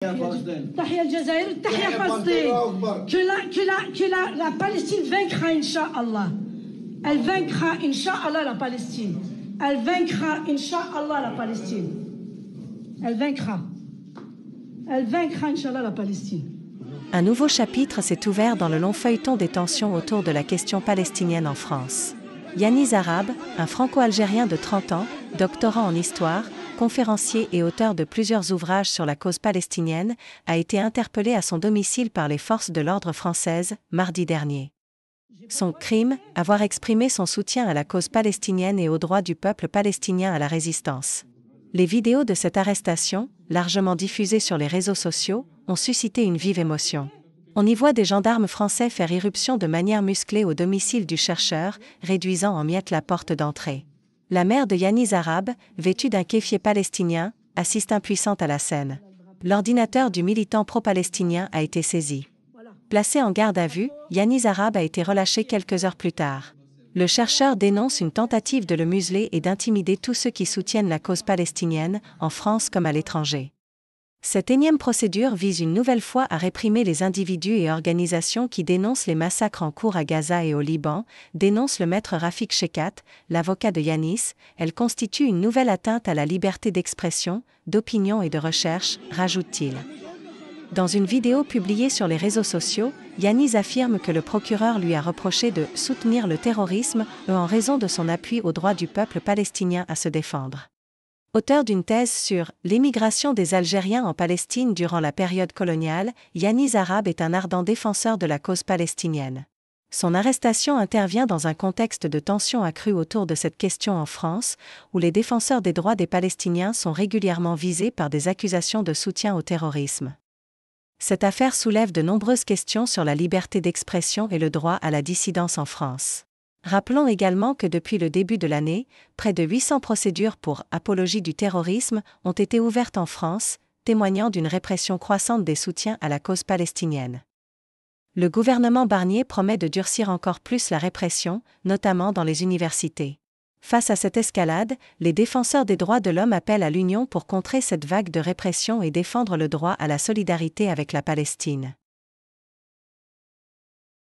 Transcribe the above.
تحيا الجزائر تحيا فلسطين la Palestine vaincra Inch'Allah. Elle vaincra Inch'Allah la Palestine. Elle vaincra Inch'Allah la Palestine. Elle vaincra. Elle vaincra Inch'Allah la Palestine. Un nouveau chapitre s'est ouvert dans le long feuilleton des tensions autour de la question palestinienne en France. Yanis Arabe, un franco-algérien de 30 ans, doctorant en histoire, conférencier et auteur de plusieurs ouvrages sur la cause palestinienne, a été interpellé à son domicile par les forces de l'ordre françaises, mardi dernier. Son crime, avoir exprimé son soutien à la cause palestinienne et aux droits du peuple palestinien à la résistance. Les vidéos de cette arrestation, largement diffusées sur les réseaux sociaux, ont suscité une vive émotion. On y voit des gendarmes français faire irruption de manière musclée au domicile du chercheur, réduisant en miettes la porte d'entrée. La mère de Yanis Arabe, vêtue d'un kéfier palestinien, assiste impuissante à la scène. L'ordinateur du militant pro-palestinien a été saisi. Placé en garde à vue, Yanis Arabe a été relâché quelques heures plus tard. Le chercheur dénonce une tentative de le museler et d'intimider tous ceux qui soutiennent la cause palestinienne, en France comme à l'étranger. Cette énième procédure vise une nouvelle fois à réprimer les individus et organisations qui dénoncent les massacres en cours à Gaza et au Liban, dénonce le maître Rafik Chekhat, l'avocat de Yanis. Elle constitue une nouvelle atteinte à la liberté d'expression, d'opinion et de recherche, rajoute-t-il. Dans une vidéo publiée sur les réseaux sociaux, Yanis affirme que le procureur lui a reproché de « soutenir le terrorisme » en raison de son appui au droit du peuple palestinien à se défendre. Auteur d'une thèse sur « l'émigration des Algériens en Palestine durant la période coloniale », Yanis Arabe est un ardent défenseur de la cause palestinienne. Son arrestation intervient dans un contexte de tensions accrues autour de cette question en France, où les défenseurs des droits des Palestiniens sont régulièrement visés par des accusations de soutien au terrorisme. Cette affaire soulève de nombreuses questions sur la liberté d'expression et le droit à la dissidence en France. Rappelons également que depuis le début de l'année, près de 800 procédures pour apologie du terrorisme ont été ouvertes en France, témoignant d'une répression croissante des soutiens à la cause palestinienne. Le gouvernement Barnier promet de durcir encore plus la répression, notamment dans les universités. Face à cette escalade, les défenseurs des droits de l'homme appellent à l'union pour contrer cette vague de répression et défendre le droit à la solidarité avec la Palestine.